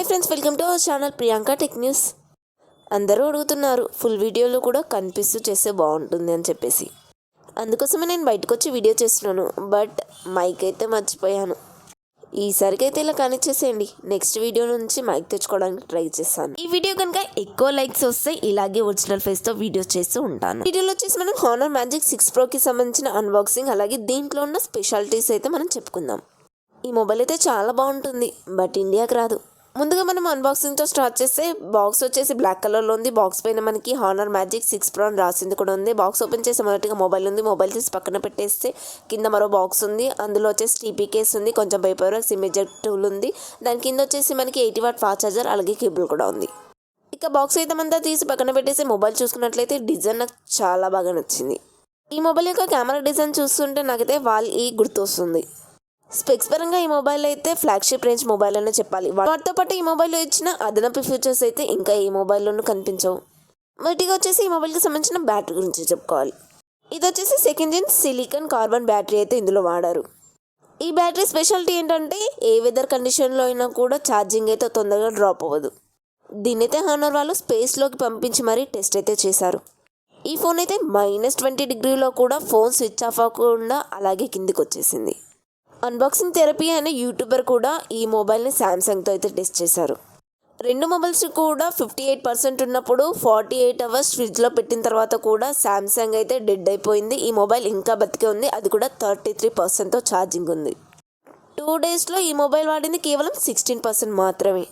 Hi friends, welcome to our channel Priyanka tech news. అందరూ అడుగుతున్నారు full వీడియోలో కూడా కనిపిస్తూ చేస్తే బాగుంటుంది అని చెప్పేసి. అందుకోసమే నేను బయటకు వచ్చి వీడియో చేస్తున్నాను. బట్ మైక్ అయితే మర్చిపోయాను. ఈసారికి అయితే ఇలా కానిచ్చేసేయండి. నెక్స్ట్ వీడియో నుంచి మైక్ తెచ్చుకోవడానికి ట్రై చేస్తాను. ఈ వీడియో కనుక ఎక్కువ లైక్స్ వస్తే ఇలాగే ఒరిజినల్ ఫేస్తో వీడియోస్ చేస్తూ ఉంటాను. వీడియోలో వచ్చేసి మనం హానర్ మ్యాజిక్ 6 Proకి సంబంధించిన అన్బాక్సింగ్, అలాగే దీంట్లో ఉన్న స్పెషాలిటీస్ అయితే మనం చెప్పుకుందాం. ఈ మొబైల్ అయితే చాలా బాగుంటుంది, బట్ ఇండియాకి రాదు. ముందుగా మనం అన్బాక్సింగ్తో స్టార్ట్ చేస్తే బాక్స్ వచ్చేసి బ్లాక్ కలర్లో ఉంది. బాక్స్ పైన మనకి హానర్ మ్యాజిక్ 6 Pro అని రాసింది కూడా ఉంది. బాక్స్ ఓపెన్ చేసి మొదటిగా మొబైల్ ఉంది. మొబైల్ తీసి పక్కన పెట్టేస్తే కింద మరో బాక్స్ ఉంది. అందులో వచ్చేసి టీపీ కేస్ ఉంది, కొంచెం పేపర్, సిమ్ ఎజెక్ట్ టూల్ ఉంది. దాని కింద వచ్చేసి మనకి 80W ఫాస్ట్ ఛార్జర్, అలాగే కేబుల్ కూడా ఉంది. ఇక బాక్స్ అయితే అంతా తీసి పక్కన పెట్టేసి మొబైల్ చూసుకున్నట్లయితే డిజైన్ నాకు చాలా బాగా నచ్చింది. ఈ మొబైల్ యొక్క కెమెరా డిజైన్ చూస్తుంటే నాకైతే వాల్-E గుర్తొస్తుంది. స్పెక్స్ పరంగా ఈ మొబైల్ అయితే ఫ్లాగ్షిప్ రేంజ్ మొబైల్ అనే చెప్పాలి. వాటితో పాటు ఈ మొబైల్లో ఇచ్చిన అదనపు ఫీచర్స్ అయితే ఇంకా ఈ మొబైల్లోనూ కనిపించవు. మొదటిగా వచ్చేసి ఈ మొబైల్కి సంబంధించిన బ్యాటరీ గురించి చెప్పుకోవాలి. ఇది వచ్చేసి సెకండ్ జెన్ సిలికాన్ కార్బన్ బ్యాటరీ అయితే ఇందులో వాడారు. ఈ బ్యాటరీ స్పెషాలిటీ ఏంటంటే ఏ వెదర్ కండిషన్లో అయినా కూడా ఛార్జింగ్ అయితే తొందరగా డ్రాప్ అవ్వదు. దీన్నైతే హానర్ వాళ్ళు స్పేస్లోకి పంపించి మరీ టెస్ట్ అయితే చేశారు. ఈ ఫోన్ అయితే -20°లో కూడా ఫోన్ స్విచ్ ఆఫ్ అవ్వకుండా అలాగే కిందికి వచ్చేసింది. అన్బాక్సింగ్ థెరపీ అనే యూట్యూబర్ కూడా ఈ మొబైల్ని శాంసంగ్తో అయితే టెస్ట్ చేశారు. రెండు మొబైల్స్ కూడా 58% ఉన్నప్పుడు 48 hours ఫ్రిడ్జ్లో పెట్టిన తర్వాత కూడా శాంసంగ్ అయితే డెడ్ అయిపోయింది. ఈ మొబైల్ ఇంకా బతికే ఉంది, అది కూడా 33%తో ఛార్జింగ్ ఉంది. 2 daysలో ఈ మొబైల్ వాడింది కేవలం 16% మాత్రమే.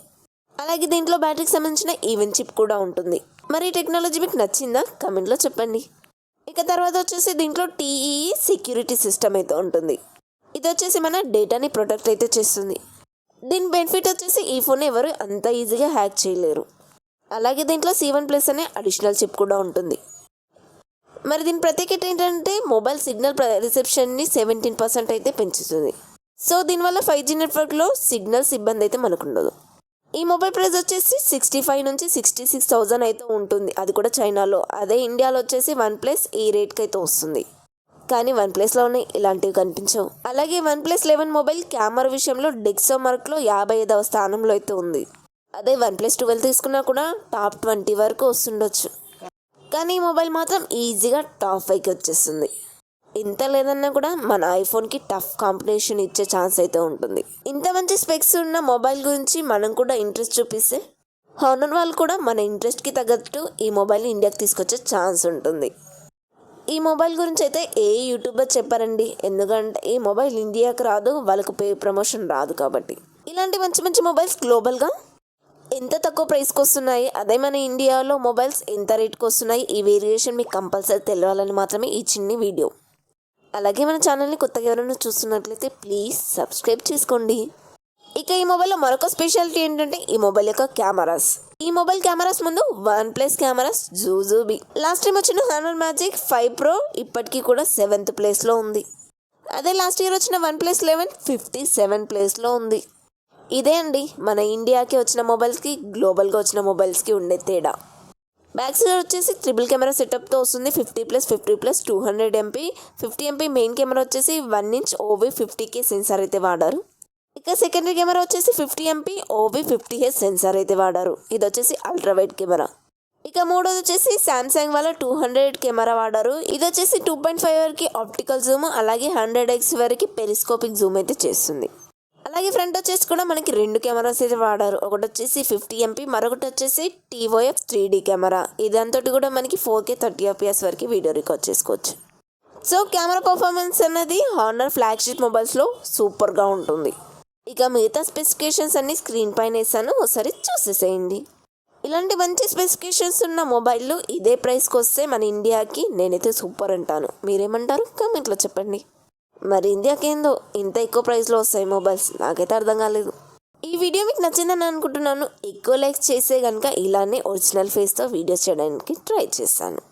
అలాగే దీంట్లో బ్యాటరీకి సంబంధించిన ఈవెన్ చిప్ కూడా ఉంటుంది. మరి ఈ టెక్నాలజీ మీకు నచ్చిందా? కమెంట్లో చెప్పండి. ఇక తర్వాత వచ్చేసి దీంట్లో TEE సెక్యూరిటీ సిస్టమ్ అయితే ఉంటుంది. ఇది వచ్చేసి మన డేటాని ప్రొటెక్ట్ అయితే చేస్తుంది. దీని బెనిఫిట్ వచ్చేసి ఈ ఫోన్ ఎవరు అంత ఈజీగా హ్యాక్ చేయలేరు. అలాగే దీంట్లో C1+ అనే అడిషనల్ చిప్ కూడా ఉంటుంది. మరి దీని ప్రత్యేకత ఏంటంటే మొబైల్ సిగ్నల్ రిసెప్షన్ని 17% అయితే పెంచుతుంది. సో దీనివల్ల 5G నెట్వర్క్లో సిగ్నల్స్ ఇబ్బంది అయితే మనకు ఉండదు. ఈ మొబైల్ ప్రైస్ వచ్చేసి 65 నుంచి 66,000 అయితే ఉంటుంది, అది కూడా చైనాలో. అదే ఇండియాలో వచ్చేసి OnePlus ఈ రేట్కి అయితే వస్తుంది. కానీ OnePlusలోనే ఇలాంటివి కనిపించవు. అలాగే OnePlus 11 మొబైల్ కెమెరా విషయంలో డెక్సోమార్క్లో 55వ స్థానంలో అయితే ఉంది. అదే OnePlus 12 తీసుకున్నా కూడా టాప్ 20 వరకు వస్తుండొచ్చు. కానీ ఈ మొబైల్ మాత్రం ఈజీగా టాప్ 5కి వచ్చేస్తుంది. ఇంత లేదన్నా కూడా మన ఐఫోన్కి టఫ్ కాంపిటీషన్ ఇచ్చే ఛాన్స్ అయితే ఉంటుంది. ఇంత మంచి స్పెక్స్ ఉన్న మొబైల్ గురించి మనం కూడా ఇంట్రెస్ట్ చూపిస్తే హానర్ వాళ్ళు కూడా మన ఇంట్రెస్ట్కి తగ్గట్టు ఈ మొబైల్ని ఇండియాకి తీసుకొచ్చే ఛాన్స్ ఉంటుంది. ఈ మొబైల్ గురించి అయితే ఏ యూట్యూబర్ చెప్పారండి, ఎందుకంటే ఈ మొబైల్ ఇండియాకి రాదు, వాళ్ళకు ప్రమోషన్ రాదు కాబట్టి. ఇలాంటి మంచి మంచి మొబైల్స్ గ్లోబల్గా ఎంత తక్కువ ప్రైస్కి వస్తున్నాయి, అదే మన ఇండియాలో మొబైల్స్ ఎంత రేట్కి వస్తున్నాయి, ఈ వేరియేషన్ మీకు కంపల్సరీ తెలియాలని మాత్రమే ఈ చిన్ని వీడియో. అలాగే మన ఛానల్ని కొత్తగా ఎవరైనా చూస్తున్నట్లయితే ప్లీజ్ సబ్స్క్రైబ్ చేసుకోండి. ఇక ఈ మొబైల్లో మరొక స్పెషాలిటీ ఏంటంటే ఈ మొబైల్ యొక్క కెమెరాస్. ఈ మొబైల్ కెమెరాస్ ముందు OnePlus cameras jujube. Last time వచ్చిన హానర్ మ్యాజిక్ 5 Pro ఇప్పటికీ కూడా 7th ప్లేస్లో ఉంది. అదే లాస్ట్ ఇయర్ వచ్చిన OnePlus 11 57th ప్లేస్లో ఉంది. ఇదే అండి మన ఇండియాకి వచ్చిన మొబైల్స్కి గ్లోబల్గా వచ్చిన మొబైల్స్కి ఉండే తేడా. బ్యాక్ సైడ్ వచ్చేసి ట్రిపుల్ కెమెరా సెటప్తో వస్తుంది. 50+50+ 200MP. 50MP మెయిన్ కెమెరా వచ్చేసి 1" OV 50K సెన్సార్ అయితే వాడారు. ఇక సెకండరీ కెమెరా వచ్చేసి 50MP OV 50H సెన్సార్ అయితే వాడారు. ఇది వచ్చేసి అల్ట్రా వైడ్ కెమెరా. ఇక మూడోది వచ్చేసి శాంసంగ్ వాళ్ళ 200 కెమెరా వాడారు. ఇది వచ్చేసి 2.5 వరకు ఆప్టికల్ జూమ్, అలాగే 100x వరకు పెరిస్కోపిక్ జూమ్ అయితే చేస్తుంది. అలాగే ఫ్రంట్ వచ్చేసి కూడా మనకి 2 కెమెరాస్ అయితే వాడారు. ఒకటి వచ్చేసి 50MP, మరొకటి వచ్చేసి TOF 3D కెమెరా. ఇదంతా కూడా మనకి 4K 30fps వరకు వీడియో రికార్డ్ చేసుకోవచ్చు. సో కెమెరా పర్ఫార్మెన్స్ అన్నది హానర్ ఫ్లాగ్షిప్ మొబైల్స్లో సూపర్గా ఉంటుంది. ఇక మిగతా స్పెసిఫికేషన్స్ అన్ని స్క్రీన్ పైన వేసాను, ఒకసారి చూసేసేయండి. ఇలాంటి మంచి స్పెసిఫికేషన్స్ ఉన్న మొబైల్ ఇదే ప్రైస్కి వస్తే మన ఇండియాకి నేనైతే సూపర్ అంటాను. మీరేమంటారు? కామెంట్లో చెప్పండి. మరి ఇండియాకి ఏందో ఇంత ఎక్కువ ప్రైస్లో వస్తాయి మొబైల్స్, నాకైతే అర్థం కాలేదు. ఈ వీడియో మీకు నచ్చిందని అనుకుంటున్నాను. ఎక్కువ లైక్స్ చేస్తే కనుక ఇలానే ఒరిజినల్ ఫేస్తో వీడియోస్ చేయడానికి ట్రై చేస్తాను.